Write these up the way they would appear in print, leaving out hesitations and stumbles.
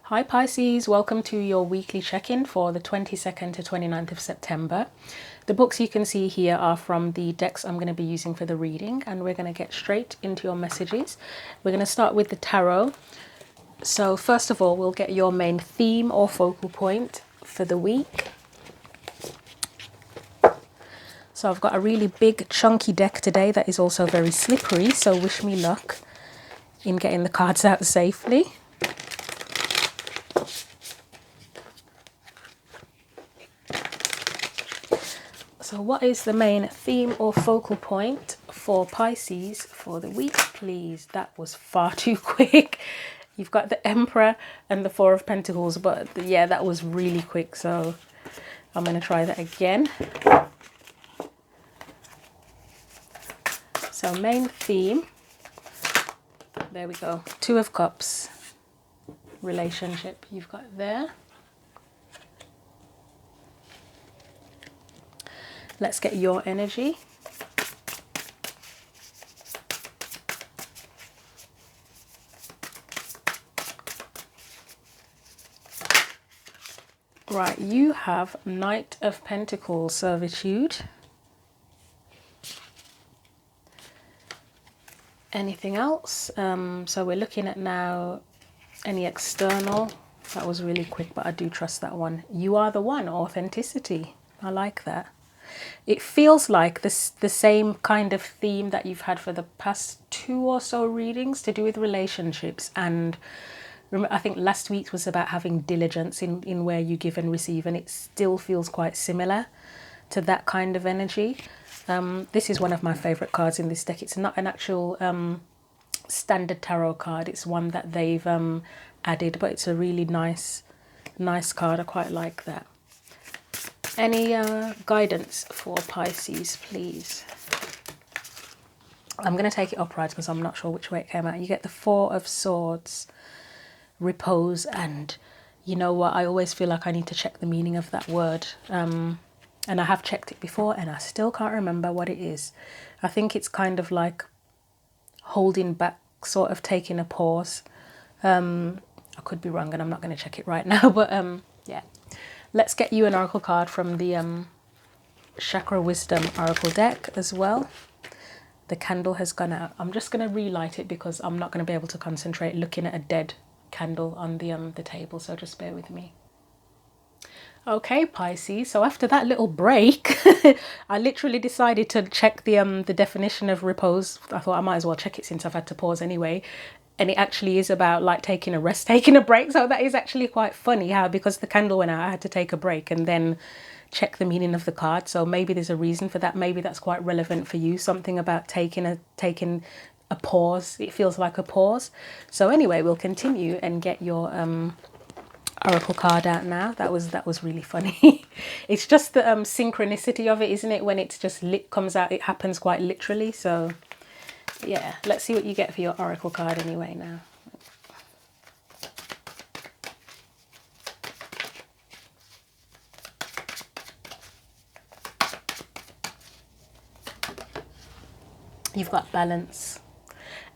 Hi Pisces, welcome to your weekly check-in for the 22nd to 29th of September. The books you can see here are from the decks I'm going to be using for the reading, and we're going to get straight into your messages. We're going to start with the tarot. So first of all, we'll get your main theme or focal point for the week. So I've got a really big chunky deck today that is also very slippery, so wish me luck in getting the cards out safely. So what is the main theme or focal point for Pisces for the week, please? That was far too quick. You've got the Emperor and the Four of Pentacles, but yeah, that was really quick. So I'm going to try that again. So main theme, there we go. Two of Cups, relationship you've got there. Let's get your energy. Right, you have Knight of Pentacles, servitude. Anything else? So we're looking at now any external. That was really quick, but I do trust that one. You are the one, authenticity. I like that. It feels like the same kind of theme that you've had for the past two or so readings to do with relationships. And I think last week's was about having diligence in where you give and receive, and it still feels quite similar to that kind of energy. This is one of my favourite cards in this deck. It's not an actual standard tarot card. It's one that they've added, but it's a really nice card. I quite like that. Any guidance for Pisces, please? I'm going to take it upright because I'm not sure which way it came out. You get the Four of Swords, repose, and you know what? I always feel like I need to check the meaning of that word. And I have checked it before and I still can't remember what it is. I think it's kind of like holding back, sort of taking a pause. I could be wrong and I'm not going to check it right now, but yeah. Let's get you an oracle card from the Chakra Wisdom Oracle deck as well. The candle has gone out. I'm just going to relight it because I'm not going to be able to concentrate looking at a dead candle on the table, so just bear with me. Okay, Pisces, so after that little break, I literally decided to check the definition of repose. I thought I might as well check it since I've had to pause anyway. And it actually is about like taking a rest, taking a break. So that is actually quite funny how, because the candle went out, I had to take a break and then check the meaning of the card. So maybe there's a reason for that. Maybe that's quite relevant for you. Something about taking a pause. It feels like a pause. So anyway, we'll continue and get your oracle card out now. That was really funny. It's just the synchronicity of it, isn't it? When it's just comes out, it happens quite literally. So yeah, let's see what you get for your oracle card anyway now. You've got balance.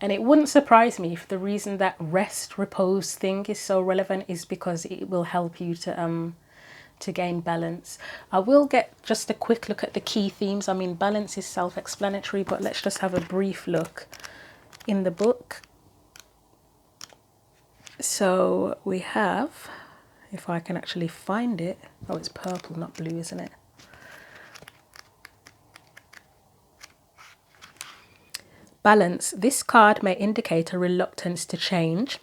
And it wouldn't surprise me if the reason that rest, repose thing is so relevant is because it will help you to gain balance. I will get just a quick look at the key themes. I mean, balance is self-explanatory, but let's just have a brief look in the book. So we have, if I can actually find it, oh, it's purple, not blue, isn't it? Balance. This card may indicate a reluctance to change.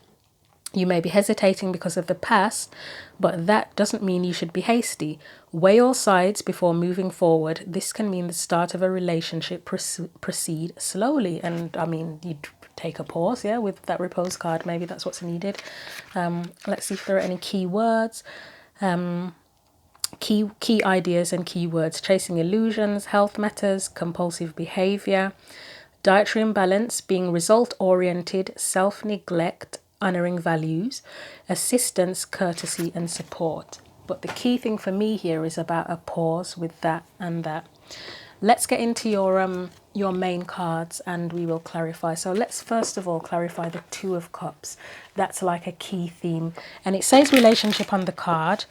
You may be hesitating because of the past, but that doesn't mean you should be hasty. Weigh all sides before moving forward. This can mean the start of a relationship. Proceed slowly. And I mean, you'd take a pause, yeah, with that repose card. Maybe that's what's needed. Let's see if there are any key words. Key ideas and key words. Chasing illusions, health matters, compulsive behavior, dietary imbalance, being result-oriented, self-neglect, honouring values, assistance, courtesy and support. But the key thing for me here is about a pause with that and that. Let's get into your your main cards and we will clarify. So let's first of all clarify the Two of Cups. That's like a key theme, and it says relationship on the card.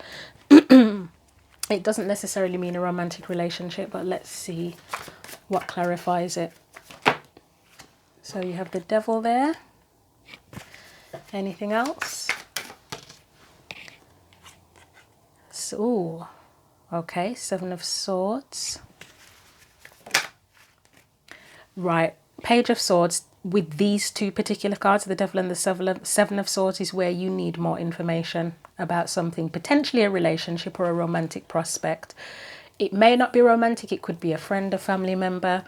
It doesn't necessarily mean a romantic relationship, but let's see what clarifies it. So you have the Devil there. Anything else? So, ooh, okay, Seven of Swords. Right, Page of Swords. With these two particular cards, the Devil and the Seven of Swords, is where you need more information about something, potentially a relationship or a romantic prospect. It may not be romantic, it could be a friend, a family member,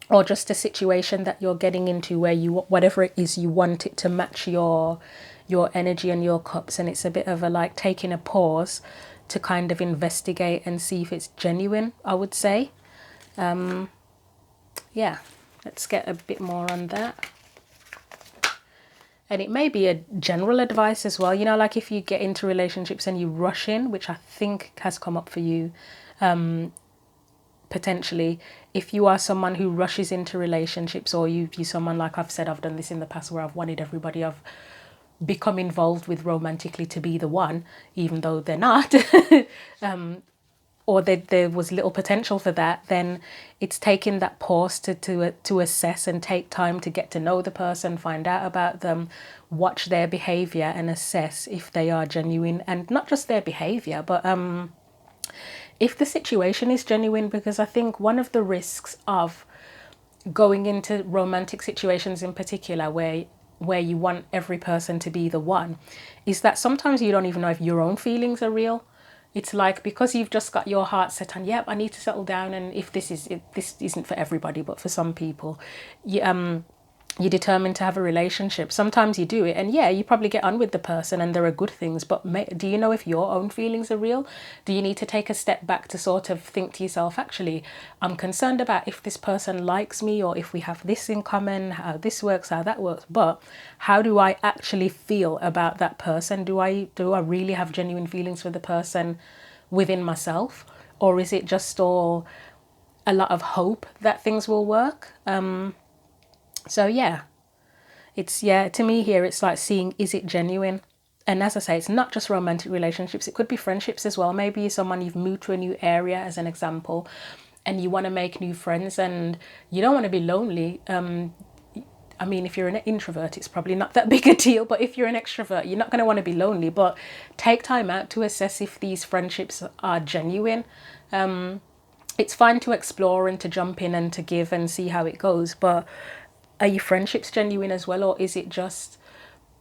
or just a situation that you're getting into where you, whatever it is, you want it to match your energy and your cups, and it's a bit of a like taking a pause to kind of investigate and see if it's genuine, I would say. Yeah, let's get a bit more on that. And it may be a general advice as well, you know, like if you get into relationships and you rush in, which I think has come up for you, potentially, if you are someone who rushes into relationships, or you're someone, like I've said, I've done this in the past where I've wanted everybody I've become involved with romantically to be the one, even though they're not, or there was little potential for that, then it's taking that pause to assess and take time to get to know the person, find out about them, watch their behavior and assess if they are genuine, and not just their behavior, but if the situation is genuine. Because I think one of the risks of going into romantic situations in particular where you want every person to be the one is that sometimes you don't even know if your own feelings are real. It's like, because you've just got your heart set on, yep, I need to settle down, and if this isn't for everybody, but for some people, you're determined to have a relationship. Sometimes you do it, and yeah, you probably get on with the person and there are good things, but do you know if your own feelings are real? Do you need to take a step back to sort of think to yourself, actually, I'm concerned about if this person likes me, or if we have this in common, how this works, how that works, but how do I actually feel about that person? Do I really have genuine feelings for the person within myself, or is it just all a lot of hope that things will work? So yeah, to me here, it's like seeing, is it genuine? And as I say, it's not just romantic relationships, it could be friendships as well. Maybe you're someone, you've moved to a new area, as an example, and you want to make new friends and you don't want to be lonely. I mean, if you're an introvert, it's probably not that big a deal, but if you're an extrovert, you're not going to want to be lonely, but take time out to assess if these friendships are genuine. It's fine to explore and to jump in and to give and see how it goes, but are your friendships genuine as well? Or is it just,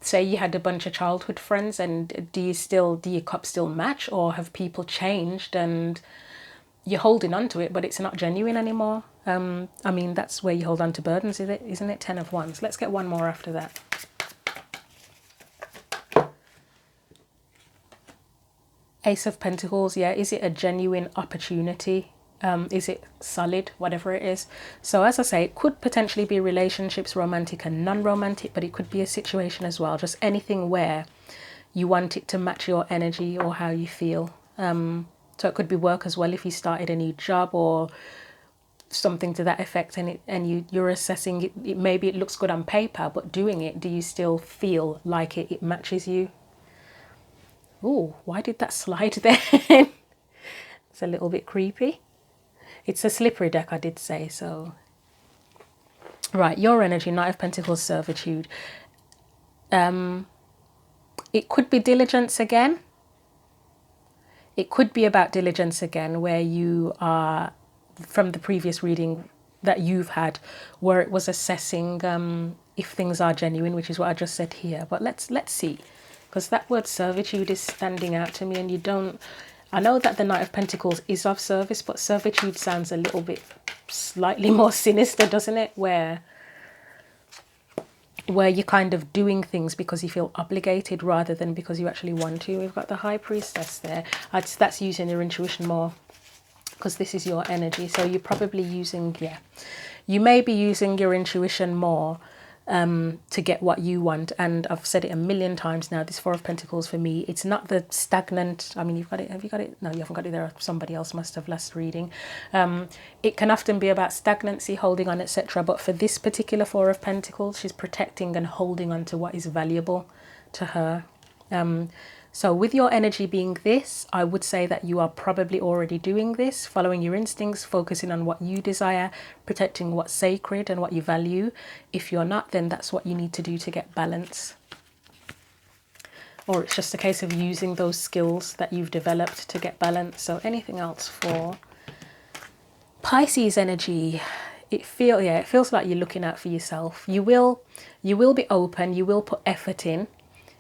say you had a bunch of childhood friends, and do your cups still match, or have people changed and you're holding on to it but it's not genuine anymore? I mean, that's where you hold on to burdens, isn't it? 10 of Wands. Let's get one more after that. Ace of Pentacles. Yeah, is it a genuine opportunity? Is it solid, whatever it is? So as I say, it could potentially be relationships, romantic and non-romantic, but it could be a situation as well, just anything where you want it to match your energy or how you feel. So it could be work as well, if you started a new job or something to that effect, and you're assessing it. Maybe it looks good on paper, but doing it, do you still feel like it matches you? Oh, why did that slide there? It's a little bit creepy. It's a slippery deck, I did say, so. Right, your energy, Knight of Pentacles, servitude. It could be diligence again. It could be about diligence again, where you are, from the previous reading that you've had, where it was assessing if things are genuine, which is what I just said here. But let's see, because that word servitude is standing out to me, and you don't... I know that the Knight of Pentacles is of service, but servitude sounds a little bit slightly more sinister, doesn't it? Where you're kind of doing things because you feel obligated rather than because you actually want to. We've got the High Priestess there. That's using your intuition more, because this is your energy. So you're probably using, you may be using your intuition more to get what you want. And I've said it a million times now, this Four of Pentacles for me, it's not the stagnant, I mean, you've got it, have you got it? No, you haven't got it there, somebody else must have last reading. It can often be about stagnancy, holding on, etc. But for this particular Four of Pentacles, she's protecting and holding on to what is valuable to her. So with your energy being this, I would say that you are probably already doing this, following your instincts, focusing on what you desire, protecting what's sacred and what you value. If you're not, then that's what you need to do to get balance. Or it's just a case of using those skills that you've developed to get balance. So anything else for Pisces energy? It feels like you're looking out for yourself. You will be open, you will put effort in,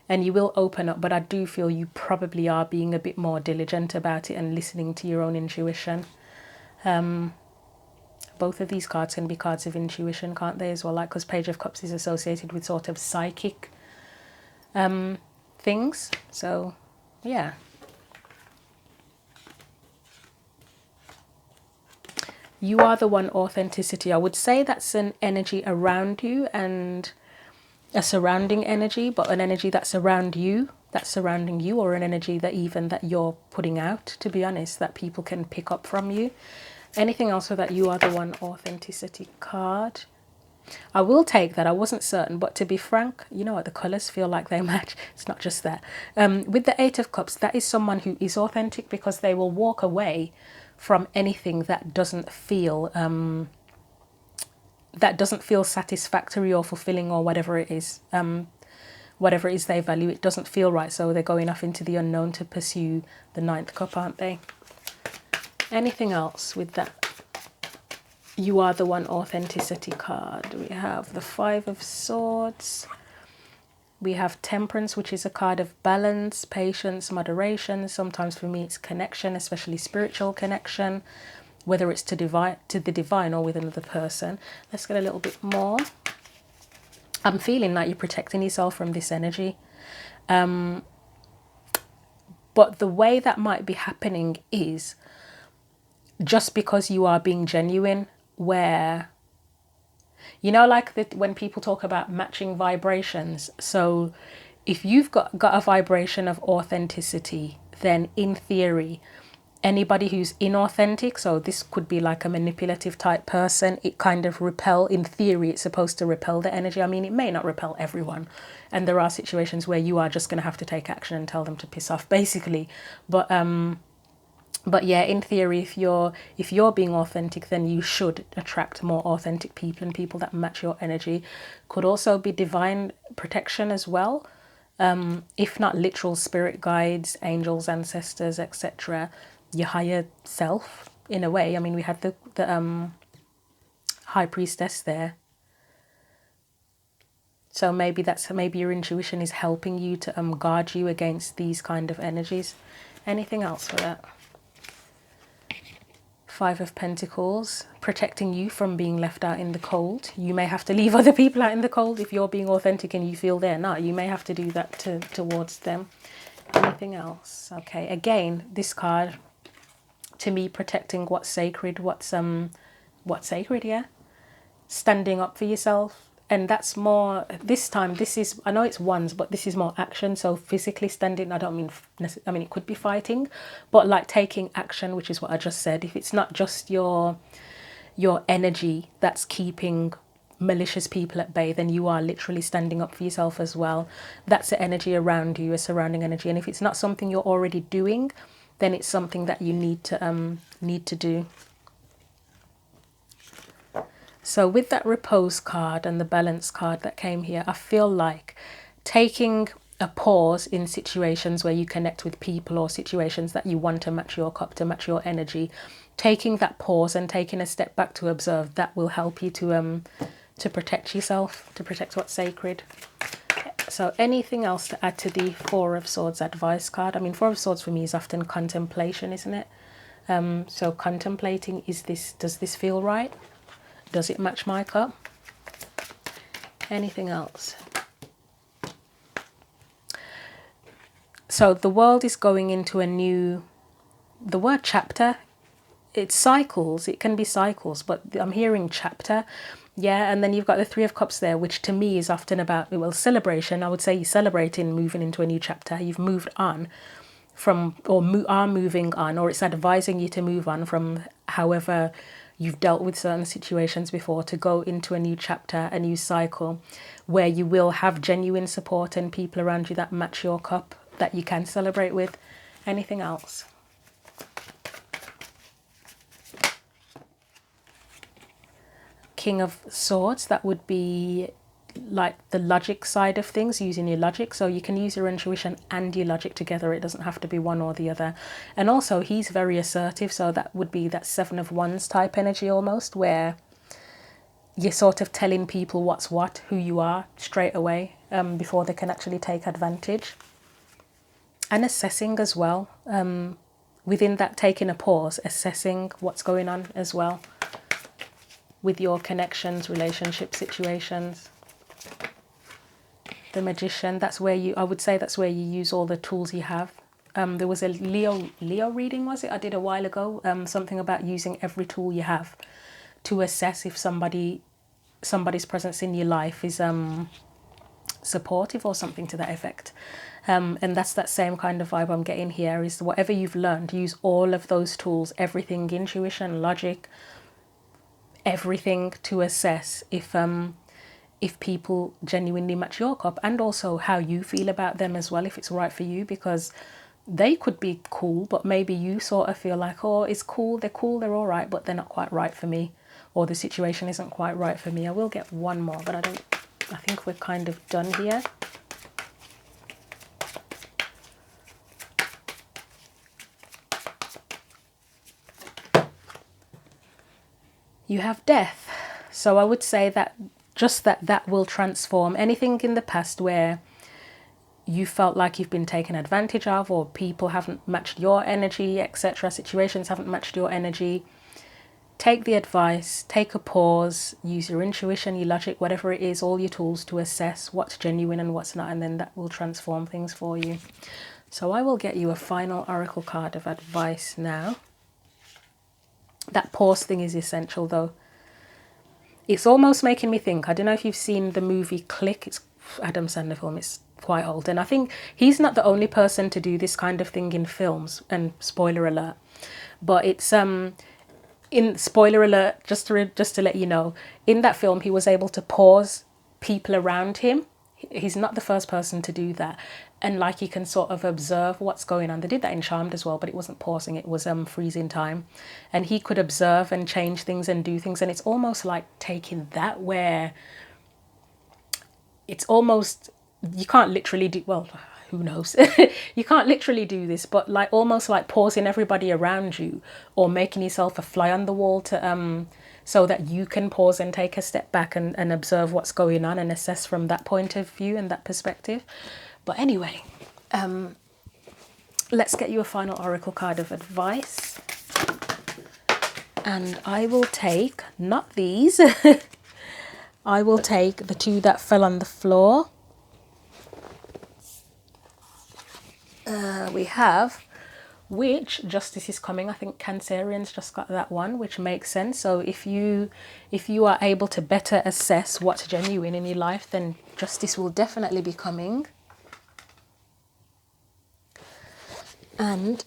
and you will open up, but I do feel you probably are being a bit more diligent about it and listening to your own intuition. Both of these cards can be cards of intuition, can't they, as well? Like, because Page of Cups is associated with sort of psychic things. So, yeah. You are the one, authenticity. I would say that's an energy around you and a surrounding energy, but an energy that's around you, that's surrounding you, or an energy that even that you're putting out, to be honest, that people can pick up from you. Anything else with that you are the one, authenticity card? I will take that. I wasn't certain, but to be frank, you know what, the colours feel like they match. It's not just that. With the Eight of Cups, that is someone who is authentic, because they will walk away from anything that doesn't feel satisfactory or fulfilling, or whatever it is they value. It doesn't feel right, so they're going off into the unknown to pursue the Ninth Cup, aren't they? Anything else with that you are the one, authenticity card? We have the Five of Swords. We have Temperance, which is a card of balance, patience, moderation. Sometimes for me it's connection, especially spiritual connection, whether it's to the divine or with another person. Let's get a little bit more. I'm feeling like you're protecting yourself from this energy. But the way that might be happening is just because you are being genuine, where, you know, like when people talk about matching vibrations. So if you've got a vibration of authenticity, then in theory, anybody who's inauthentic, so this could be like a manipulative type person, it kind of in theory, it's supposed to repel the energy. I mean, it may not repel everyone. And there are situations where you are just going to have to take action and tell them to piss off, basically. But yeah, in theory, if you're being authentic, then you should attract more authentic people and people that match your energy. Could also be divine protection as well. If not literal spirit guides, angels, ancestors, etc. Your higher self, in a way. I mean, we had the High Priestess there. So maybe your intuition is helping you to guard you against these kind of energies. Anything else for that? Five of Pentacles, protecting you from being left out in the cold. You may have to leave other people out in the cold if you're being authentic and you feel they're not. You may have to do that towards them. Anything else? Okay, again, this card, to me, protecting what's sacred, what's sacred, yeah? Standing up for yourself. And that's more, this time, this is, I know it's ones, but this is more action. So physically standing, I don't mean, I mean, it could be fighting, but like taking action, which is what I just said. If it's not just your energy that's keeping malicious people at bay, then you are literally standing up for yourself as well. That's the energy around you, a surrounding energy. And if it's not something you're already doing, then it's something that you need to do. So with that Repose card and the Balance card that came here, I feel like taking a pause in situations where you connect with people or situations that you want to match your cup, to match your energy, taking that pause and taking a step back to observe, that will help you to protect yourself, to protect what's sacred. So anything else to add to the Four of Swords advice card? I mean, Four of Swords for me is often contemplation, isn't it? So contemplating, does this feel right? Does it match my cup? Anything else? So the world is going into a new, the word chapter it's cycles. It can be cycles, but I'm hearing chapter. Yeah, and then you've got the Three of Cups there, which to me is often about, well, celebration. I would say you're celebrating moving into a new chapter. You've moved on from, or are moving on, or it's advising you to move on from however you've dealt with certain situations before, to go into a new chapter, a new cycle, where you will have genuine support and people around you that match your cup, that you can celebrate with. Anything else? King of Swords, that would be like the logic side of things, using your logic. So you can use your intuition and your logic together. It doesn't have to be one or the other. And also he's very assertive, so that would be that Seven of Wands type energy almost, where you're sort of telling people what's what, who you are straight away, before they can actually take advantage. And assessing as well, within that, taking a pause, assessing what's going on as well with your connections, relationship situations. The Magician, that's where you, I would say that's where you use all the tools you have. There was a Leo reading, was it? I did a while ago, something about using every tool you have to assess if somebody's presence in your life is supportive or something to that effect. And that's that same kind of vibe I'm getting here, is whatever you've learned, use all of those tools, everything, intuition, logic, everything, to assess if people genuinely match your cup, and also how you feel about them as well, if it's right for you, because they could be cool, but maybe you sort of feel like, oh, it's cool, they're all right, but they're not quite right for me, or the situation isn't quite right for me. I will get one more, but I think we're kind of done here. You have Death. So I would say that just that will transform anything in the past where you felt like you've been taken advantage of, or people haven't matched your energy, etc. Situations haven't matched your energy. Take the advice, take a pause, use your intuition, your logic, whatever it is, all your tools to assess what's genuine and what's not, and then that will transform things for you. So I will get you a final oracle card of advice now. That pause thing is essential though. It's almost making me think, I don't know if you've seen the movie Click, it's Adam Sandler film, it's quite old, and I think he's not the only person to do this kind of thing in films, and spoiler alert, but it's in spoiler alert, just to let you know, in that film he was able to pause people around him. He's not the first person to do that, and like you can sort of observe what's going on. They did that in Charmed as well, but it wasn't pausing, it was freezing time, and he could observe and change things and do things. And it's almost like taking that, where it's almost, you can't literally do, well, who knows, you can't literally do this, but like almost like pausing everybody around you, or making yourself a fly on the wall to so that you can pause and take a step back and observe what's going on and assess from that point of view and that perspective. But anyway, let's get you a final oracle card of advice. And I will take, not these, I will take the two that fell on the floor. We have, which justice is coming. I think Cancerians just got that one, which makes sense. So if you are able to better assess what's genuine in your life, then justice will definitely be coming. And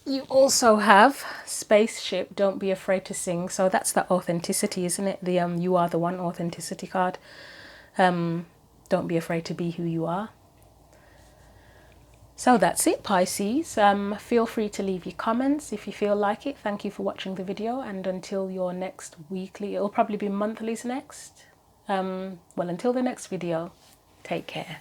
you also have Spaceship, Don't Be Afraid to Sing. So that's that authenticity, isn't it? The You Are the One authenticity card. Don't be afraid to be who you are. So that's it, Pisces. Feel free to leave your comments if you feel like it. Thank you for watching the video, and until your next weekly, it'll probably be monthlies next. Well, until the next video, take care.